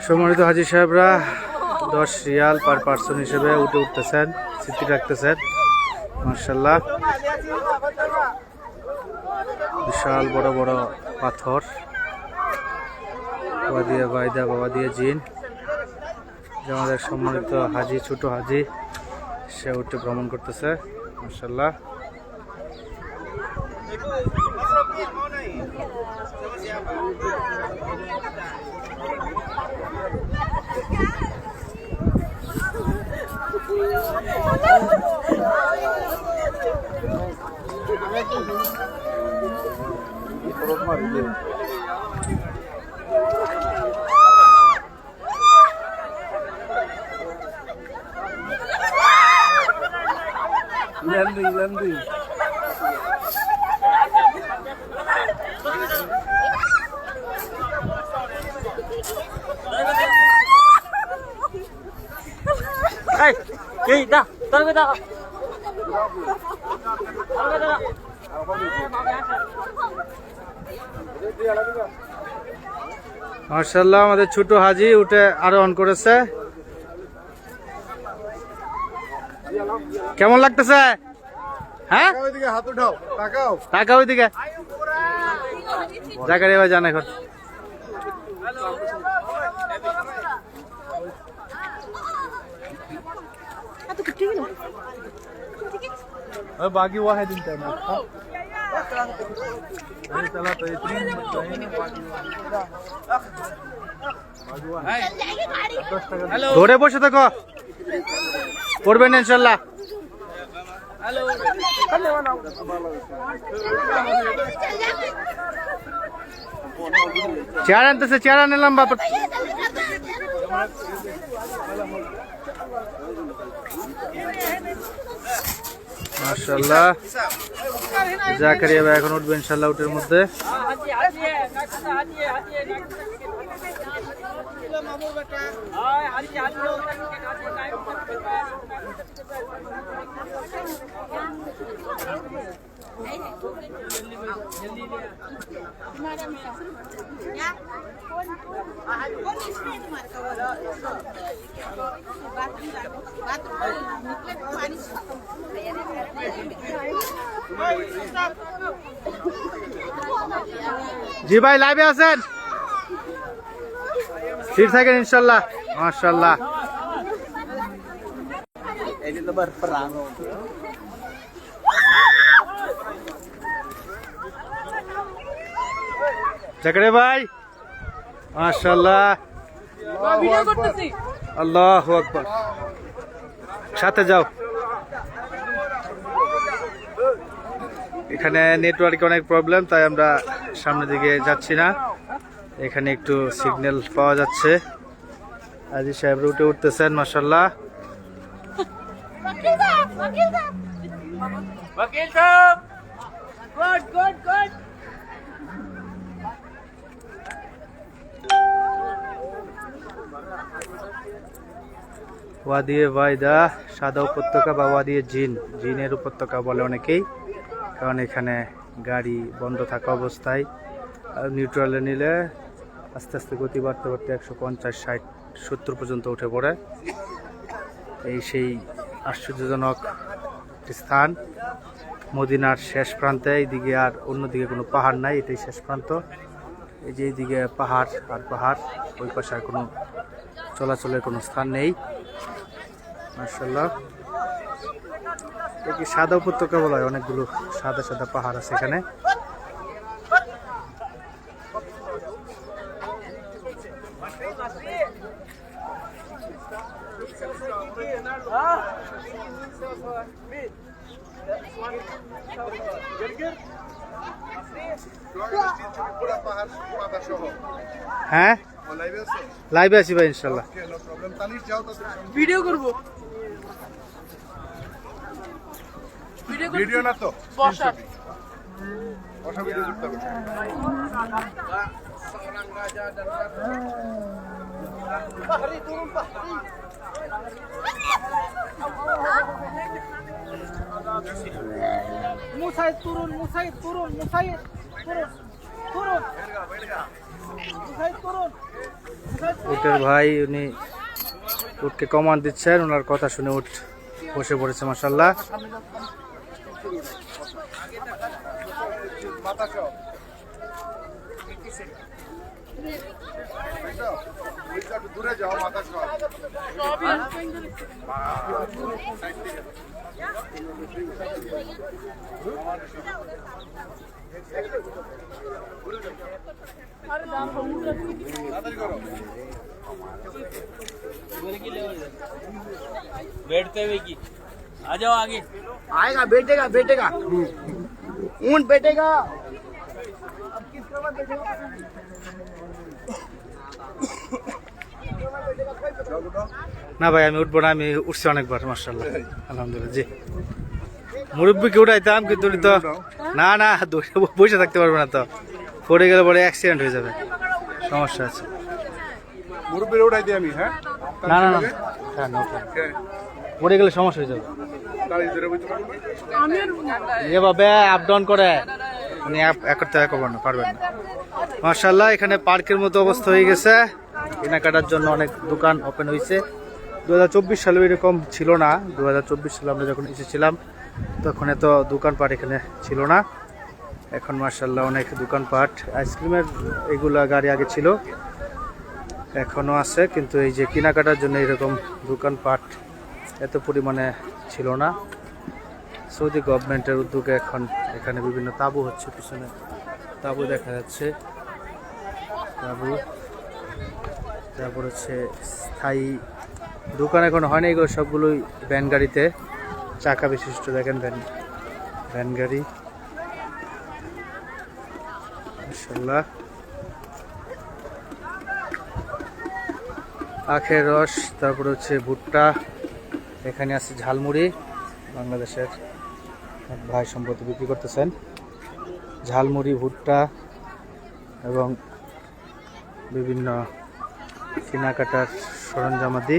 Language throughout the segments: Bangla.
সম্মানিত হাজী সাহেবরা 10 রিয়াল পার পার্সন হিসেবে উঠতেছেন, স্মৃতি রাখতেছেন। মাশাআল্লাহ, বিশাল বড় বড় পাথর। বাবা দিয়ে বাইদা, বাবা দিয়ে জিন, যে আমাদের সম্মানিত হাজী, ছোট হাজী, সে উঠে ভ্রমণ করতেছে। মাশাআল্লাহ, landing. Hey, hey, dah, tunggu dah. মাশাআল্লাহ, আমাদের ছোট হাজী উঠে আরোহণ করেছে। কেমন লাগতেছে? হ্যাঁ, ওইদিকে হাত উঠাও, তাকাও, তাকাও ওইদিকে। জাকারিয়া ভাই জান এখন। बाकी वो है दिन टाइम चला तो ধরে বসে থাকো, পড়বেন ইনশাল্লাহ। চেয়ার আনতেছে, চেয়ার আনলাম বাপ। মাশাআল্লাহ, জাকারিয়া ভাই এখন উঠবে ইনশাআল্লাহ উটের মধ্যে। জি ভাই, লাইভে আছেন? স্থির থাকেন ইনশাল্লাহ। মাশাআল্লাহ, জাকারিয়া ভাই, মাশাআল্লাহ, আল্লাহু আকবার। সাথে যাও। এখানে নেটওয়ার্কে অনেক প্রবলেম, তাই আমরা সামনের দিকে যাচ্ছি না। এখানে একটু সিগন্যাল পাওয়া যাচ্ছে। হাজী সাহেব উঠে উঠতেছেন। মাশাআল্লাহ, ওয়াদিয়ে বাইদা, সাদা উপত্যকা বা ওয়াদিয়ে জিন, জিনের উপত্যকা বলে অনেকেই, কারণ এখানে গাড়ি বন্ধ থাকা অবস্থায় নিউট্রালে নিলে আস্তে আস্তে গতি বাড়তে বাড়তে 150, 60, 70 পর্যন্ত উঠে পড়ে। এই সেই আশ্চর্যজনক স্থান। মদিনার শেষ প্রান্তে, এইদিকে আর অন্যদিকে কোনো পাহাড় নাই, এটাই শেষ প্রান্ত। এই যে এইদিকে পাহাড় আর পাহাড়, ওই পাশে আর কোনো চলাচলের কোনো স্থান নেই। মাশাআল্লাহ, এটি সাদা উপত্যকা বলা হয়, অনেকগুলো সাদা সাদা পাহাড় আছে এখানে। হ্যাঁ, লাইভে আছি ভাই ইনশাল্লাহ। ভিডিও করব, ভিডিও না তো বসা বসা ভিডিও করতে হবে। seorang raja dan ratu. Bahri turun Bahri. Musaid turun, Musaid turun, Musaid turun, turun. উটের ভাই উনি উটকে কমান্ড দিচ্ছেন, ওনার কথা শুনে উট বসে পড়েছে মাশাআল্লাহ। দূরে যাও মাথা সব बैठते हुए की आ जाओ आगे आएगा बैठेगा बैठेगा ऊंट बैठेगा अब किसके बाद बैठेगा না ভাই আমি উঠবো না, আমি উঠছি অনেকবার মাশাআল্লাহ আলহামদুলিল্লাহ। জি মুরব্বীকে উঠাইতাম কিন্তু উনি তো না না বসে থাকতে পারবে না, তো পড়ে গেলে পরে অ্যাক্সিডেন্ট হয়ে যাবে, সমস্যা আছে। মুরব্বীর উঠাই দিই আমি। হ্যাঁ না না না হ্যাঁ, না, ওঠা। পড়ে গেলে সমস্যা হয়ে যাবে। গাড়ি ধরে বইতে পারবো এভাবে আপ ডাউন করে উনি এক করতে করবেন না, পারবেন না। মাশাআল্লাহ এখানে পার্কের মতো অবস্থা হয়ে গেছে, কেনাকাটার জন্য অনেক দোকান ওপেন হয়েছে। 2024 সালে এরকম ছিল না, 2024 সালে আমরা যখন এসেছিলাম তখন এত দোকানপাট এখানে ছিল না। এখন মাশাআল্লাহ অনেক দোকানপাট, আইসক্রিমের এগুলা গাড়ি আগে ছিল, এখনো আছে, কিন্তু এই যে কেনাকাটার জন্য এরকম দোকানপাট এত পরিমাণে ছিল না। সৌদি গভর্নমেন্টের উদ্যোগে এখন এখানে বিভিন্ন তাঁবু হচ্ছে, পিছনে তাঁবু দেখা যাচ্ছে, তাঁবু, তারপর হচ্ছে স্থায়ী দোকান এখন হয়নি, এগুলো সবগুলোই ভ্যান গাড়িতে, চাকা বিশিষ্ট দেখেন ভ্যান গাড়ি মাশাআল্লাহ। আখের রস, তারপর হচ্ছে ভুট্টা, এখানে আছে ঝালমুড়ি, বাংলাদেশের এক ভাই সম্পত্তি বিক্রি করতেছেন, ঝালমুড়ি, ভুট্টা এবং বিভিন্ন কেনাকাটার সরঞ্জামাদি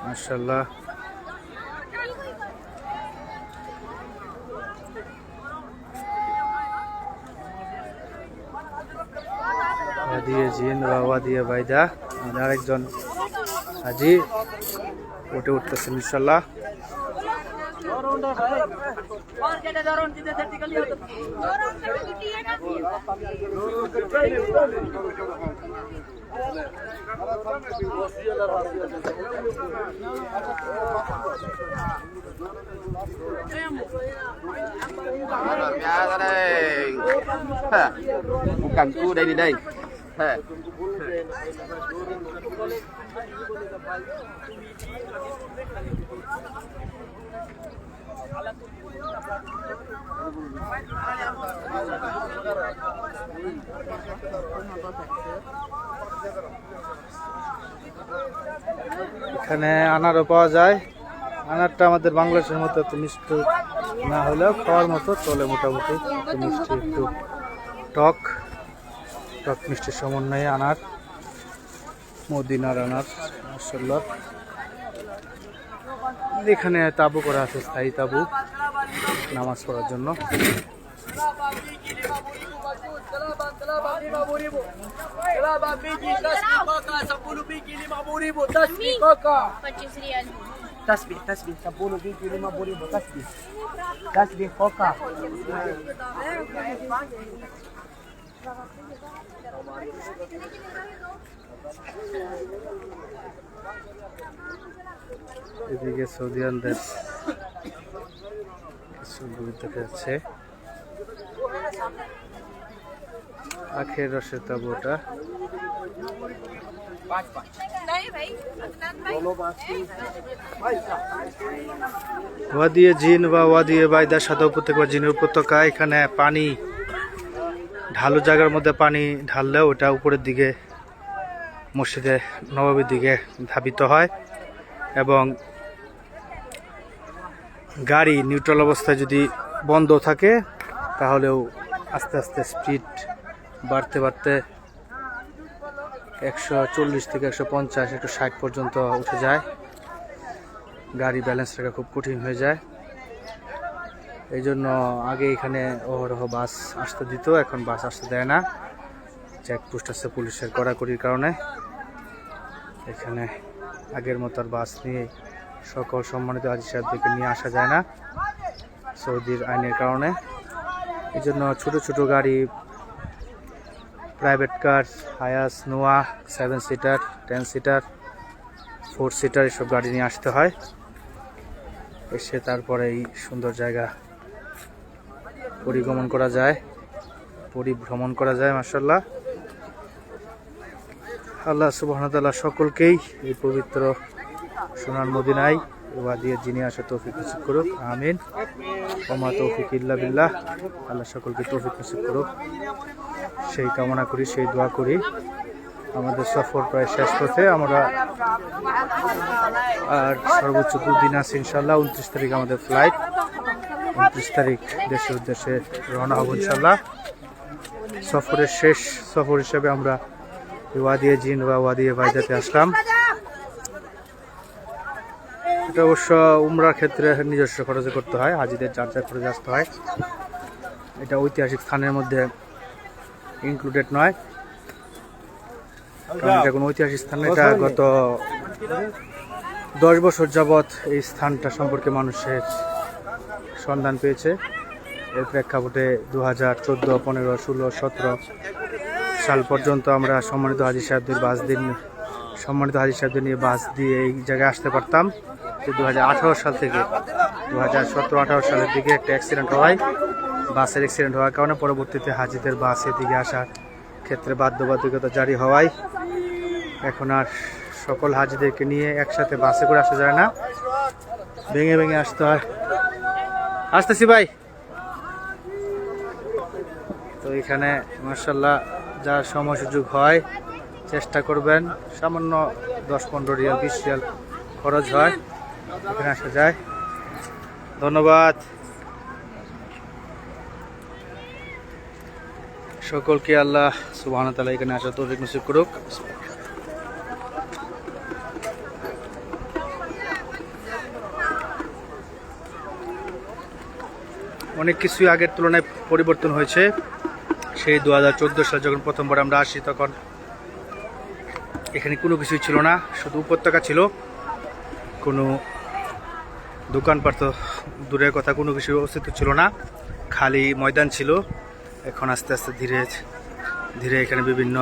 মাশাআল্লাহ। ওয়াদিয়ে জিন বা ওয়াদিয়ে বাইদা, আমাদের আরেকজন হাজি উঠে উঠতেছেন ইনশাআল্লাহ। bukan ku đây đi đây এখানে আনারও পাওয়া যায়, আনারটা আমাদের বাংলাদেশের মতো এত মিষ্টি না হলেও খাওয়ার মতো চলে মোটামুটি, একটু মিষ্টি, একটু টক টক মিষ্টির সমন্বয়ে আনার, মদিনার আনার মাশাআল্লাহ। এখানে তাঁবু করা আছে, স্থায়ী তাঁবু নামাজ পড়ার জন্য। tasbih 10 biji 50.000 tasbih koka এদিকে সৌদিয়ানদের কিছু দুধ দেখা যাচ্ছে, আখের রসের তাঁবুটা, ওয়াদিয়ে জিন বা ওয়াদিয়ে বাইদা সাদা উপত্যকা বা জিনের উপত্যকা। এখানে পানি ঢালু জায়গার মধ্যে পানি ঢাললে ওটা উপরের দিকে মসজিদে নববীর দিকে ধাবিত হয়, এবং গাড়ি নিউট্রাল অবস্থায় যদি বন্ধ থাকে তাহলেও আস্তে আস্তে স্পিড বাড়তে বাড়তে 140 থেকে 150 একটু 60 পর্যন্ত উঠে যায়, গাড়ি ব্যালেন্স রাখা খুব কঠিন হয়ে যায়। এই জন্য আগে এখানে অহরহ বাস আসতে দিত, এখন বাস আসতে দেয় না। চেকপোস্ট আছে পুলিশের কড়াকড়ির কারণে। এখানে আগের মতো আর বাস নিয়ে সকল সম্মানিত হাজী সাহেবদেরকে নিয়ে আসা যায় না সৌদির আইনের কারণে। এই জন্য ছোটো ছোটো গাড়ি, প্রাইভেট কার, হায়াস, নোয়া, 7 সিটার, 10 সিটার, 4 সিটার এসব গাড়ি নিয়ে আসতে হয়। এসে তারপরে এই সুন্দর জায়গা পরিভ্রমণ করা যায়। মাশাআল্লাহ, আল্লাহ সুবহানাহু ওয়া তাআলা সকলকেই এই পবিত্র সোনার মদিনায় ওয়াদিয়ে জিনে আসা তৌফিক নসিব করুক, আমিন। ওমা তৌফিক ইল্লা বিল্লাহ। আল্লাহ সকলকে তৌফিক নসিব করুক, সেই কামনা করি, সেই দোয়া করি। আমাদের সফর প্রায় শেষ পথে, আমরা আর সর্বোচ্চ 2 দিন আছে ইনশাল্লাহ। 29 তারিখ আমাদের ফ্লাইট, 29 তারিখ দেশের উদ্দেশ্যে রওনা হব ইনশাল্লাহ। সফরের শেষ সফর হিসেবে আমরা ওয়াদিয়ে জিন বা ওয়াদিয়ে বাইদাতে আসলাম। এটা অবশ্য উমরার ক্ষেত্রে নিজস্ব খরচে করতে হয়, হাজিদের যার যার খরচে আসতে হয়। এটা ঐতিহাসিক স্থানের মধ্যে ইনক্লুডেড নয়, কারণ এটা কোনো ঐতিহাসিক স্থান। এটা গত 10 বছর যাবৎ এই স্থানটা সম্পর্কে মানুষের সন্ধান পেয়েছে। এর প্রেক্ষাপটে 2014, 15, 16, 17 সাল পর্যন্ত আমরা সম্মানিত হাজী সাহেবদের নিয়ে বাস দিয়ে এই জায়গায় আসতে পারতাম। 2018 সাল থেকে 2017-18 সালের দিকে একটা অ্যাক্সিডেন্ট হয়। বাসের অ্যাক্সিডেন্ট হওয়ার কারণে পরবর্তীতে হাজীদের বাস এদিকে আসার ক্ষেত্রে বাধ্যবাধকতা জারি হওয়ায় এখন আর সকল হাজীদেরকে নিয়ে একসাথে বাসে করে আসা যায় না, ভেঙে ভেঙে আসতে হয়। আসতেছি ভাই। তো এখানে মাশাআল্লাহ যার সময় সুযোগ হয় চেষ্টা করবেন, সামান্য 10-15 রিয়াল, 20 রিয়াল খরচ হয়, এখানে আসা যায়। ধন্যবাদ সকলকে। আল্লাহ সুবহানাহু ওয়া তাআলা এখানে আসার তৌফিক নসিব করুক। অনেক কিছুই আগের তুলনায় পরিবর্তন হয়েছে। সেই 2014 সালে যখন প্রথমবার আমরা আসি তখন এখানে কোনো কিছুই ছিল না, শুধু উপত্যকা ছিল, কোনো দোকানপাট তো দূরের কথা, কোনো কিছু অস্তিত্ব ছিল না, খালি ময়দান ছিল। এখন আস্তে আস্তে ধীরে ধীরে এখানে বিভিন্ন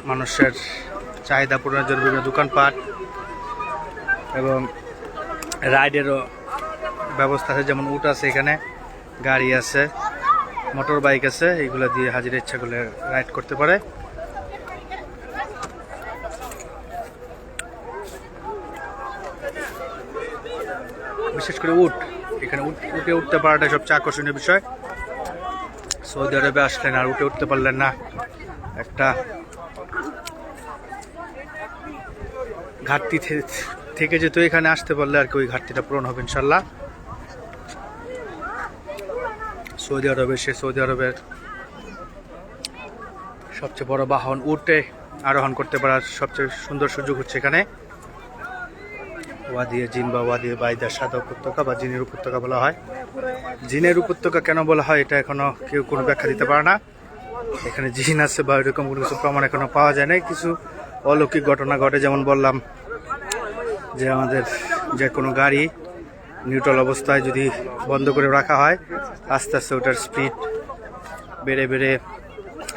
মানুষের চাহিদা পূরণের জন্য বিভিন্ন দোকানপাট এবং রাইডেরও ব্যবস্থা আছে, যেমন উট আছে, এখানে গাড়ি আছে, মোটর বাইক আছে, এইগুলো দিয়ে হাজিরা ইচ্ছা করলে রাইড করতে পারে। বিশেষ করে উট, এখানে উঠে উঠতে পারাটা সবচেয়ে আকর্ষণীয় বিষয়। সৌদি আরবে আসলেন আর উঠে উঠতে পারলেন না, একটা ঘাটতি থেকে যেত। এখানে আসতে পারলে আর কি ওই ঘাটতিটা পূরণ হবে ইনশাল্লাহ। সৌদি আরবের সবচেয়ে বড় বাহন উটে আরোহণ করতে পারার সবচেয়ে সুন্দর সুযোগ হচ্ছে এখানে ওয়াদিয়ে জিন বা ওয়াদিয়ে বাইদা সাদা উপত্যকা বা জিনের উপত্যকা বলা হয়। জিনের উপত্যকা কেন বলা হয় এটা এখনো কেউ কোনো ব্যাখ্যা দিতে পারে না। এখানে জিন আছে বা এরকম কোনো কিছু প্রমাণ এখনো পাওয়া যায় না। কিছু অলৌকিক ঘটনা ঘটে, যেমন বললাম যে আমাদের যে কোনো গাড়ি নিউট্রাল অবস্থায় যদি বন্ধ করে রাখা হয়, আস্তে আস্তে ওটার স্পিড বেড়ে বেড়ে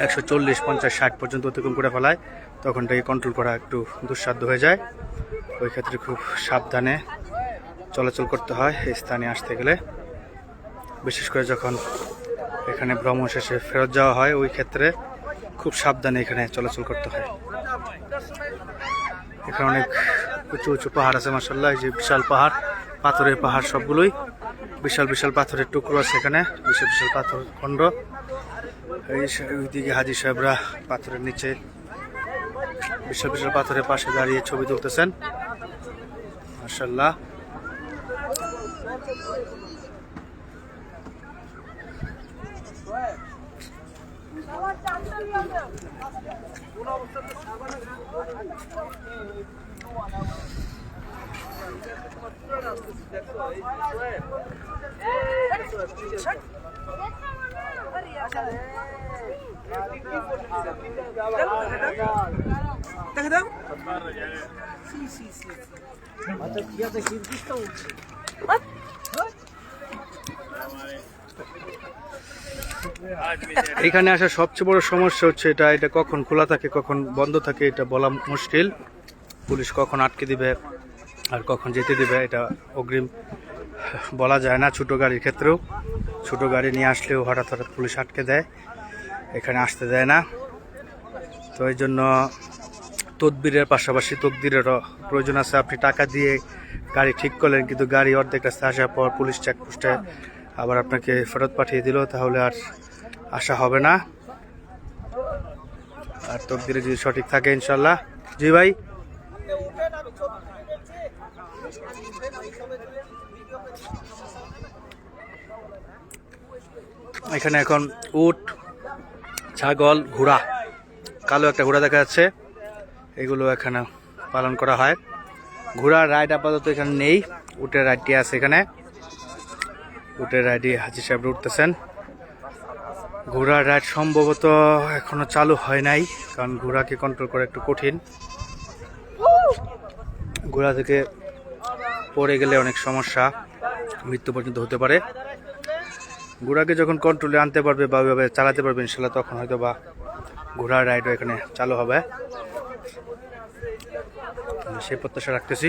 140, 50, 60 পর্যন্ত অতিক্রম করে ফেলায়, তখন এটাকে কন্ট্রোল করা একটু দুঃসাধ্য হয়ে যায়। ওই ক্ষেত্রে খুব সাবধানে চলাচল করতে হয় এই স্থানে আসতে গেলে, বিশেষ করে যখন এখানে ভ্রমণ শেষে ফেরত যাওয়া হয়, ওই ক্ষেত্রে খুব সাবধানে এখানে চলাচল করতে হয়। এখানে অনেক উঁচু উঁচু পাহাড় আছে মাশাআল্লাহ, এই যে বিশাল পাহাড়, পাথরের পাহাড়, সবগুলোই বিশাল বিশাল পাথরের টুকরো আছে এখানে, বিশাল বিশাল পাথর খণ্ড। ওইদিকে হাজী সাহেবরা পাথরের নিচে বিশাল বিশাল পাথরের পাশে দাঁড়িয়ে ছবি তুলতেছেন মাশাআল্লাহ। এখানে আসার সবচেয়ে বড় সমস্যা হচ্ছে এটা কখন খোলা থাকে কখন বন্ধ থাকে এটা বলা মুশকিল। পুলিশ কখন আটকে দিবে আর কখন যেতে দিবে এটা অগ্রিম বলা যায় না। ছোট গাড়ির ক্ষেত্রেও ছোট গাড়ি নিয়ে আসলেও হঠাৎ হঠাৎ পুলিশ আটকে দেয়, এখানে আসতে দেয় না। তো এই জন্য তদবিরের পাশাপাশি তকদিরেরও প্রয়োজন আছে। আপনি টাকা দিয়ে গাড়ি ঠিক করলেন কিন্তু গাড়ি অর্ধেক রাস্তা আসার পর পুলিশ চেকপোস্টে আবার আপনাকে ফেরত পাঠিয়ে দিল, তাহলে আর আশা হবে না। আর তকদিরে যদি সঠিক থাকে ইনশাল্লাহ। জি ভাই, এখানে এখন উট, ছাগল, ঘোড়া, কালো একটা ঘোড়া দেখা যাচ্ছে, এগুলো এখানে পালন করা হয়। ঘোড়ার রাইড আপাতত এখানে নেই, উটের রাইডটি আছে এখানে। উটের রাইডে হাজি সাহেব উঠতেছেন। ঘোড়ার রাইড সম্ভবত এখনো চালু হয় নাই, কারণ ঘোড়াকে কন্ট্রোল করা একটু কঠিন। ঘোড়া থেকে পড়ে গেলে অনেক সমস্যা, মৃত্যু পর্যন্ত হতে পারে। ঘোড়াকে যখন কন্ট্রোলে আনতে পারবে বা ওইভাবে চালাতে পারবে ইনশাল্লাহ, তখন হয়তো বা ঘোড়ার রাইডও এখানে চালু হবে, সেই প্রত্যাশা রাখতেছি।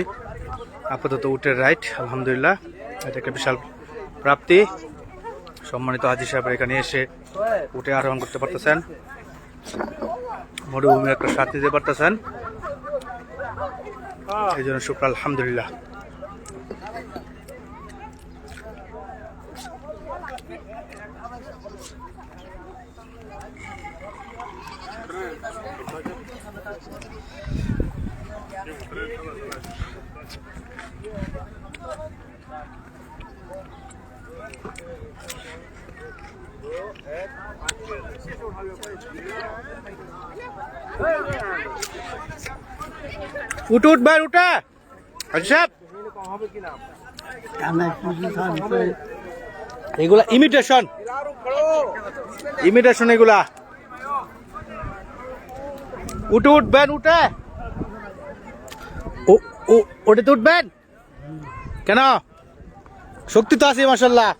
আপাতত উটের রাইড আলহামদুলিল্লাহ, এটা একটা বিশাল প্রাপ্তি। সম্মানিত হাজি সাহেব এখানে এসে উটে আরোহণ করতে পারতেছেন, মরুভূমির একটা স্বাদ নিতে পারতেছেন, এই জন্য শুকর আলহামদুলিল্লাহ। উঠ উঠ ভাই উঠা হাজি সাহেব, এগুলা ইমিটেশন এগুলা। উঠে উঠবেন, উঠে ওটাতে উঠবেন কেন? শক্তি তো আছে মাশাআল্লাহ।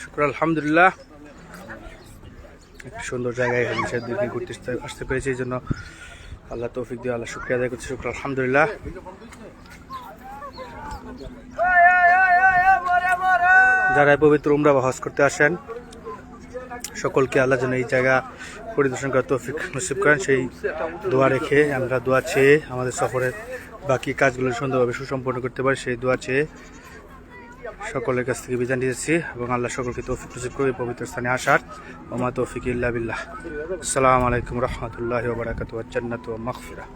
শুকর আলহামদুলিল্লাহ, একটি সুন্দর জায়গায় ঘুরতে আসতে পেরেছি, এই জন্য আল্লাহ তৌফিক দিয়ে আল্লাহ শুকরিয়া আদায় করছি। শুকর আলহামদুলিল্লাহ। যারা পবিত্র উমরা বা হজ করতে আসেন সকলকে আল্লাহ যেন এই জায়গা পরিদর্শন করার তৌফিক নসিব করেন, সেই দোয়া রেখে আমরা দোয়া চেয়ে আমাদের সফরের বাকি কাজগুলো সুন্দরভাবে সুসম্পন্ন করতে পারি, সেই দোয়া চেয়ে সকলের কাছ থেকে বিদায় নিয়েছি এবং আল্লাহ সকলকে তৌফিক নসিব করে পবিত্র স্থানে আসার। ওমা তৌফিক ইল্লা বিল্লাহ। আসসালামু আলাইকুম রহমতুল্লাহি ওয়া বারাকাতুহু ওয়া জান্নাতু ওয়া মাগফিরাহ।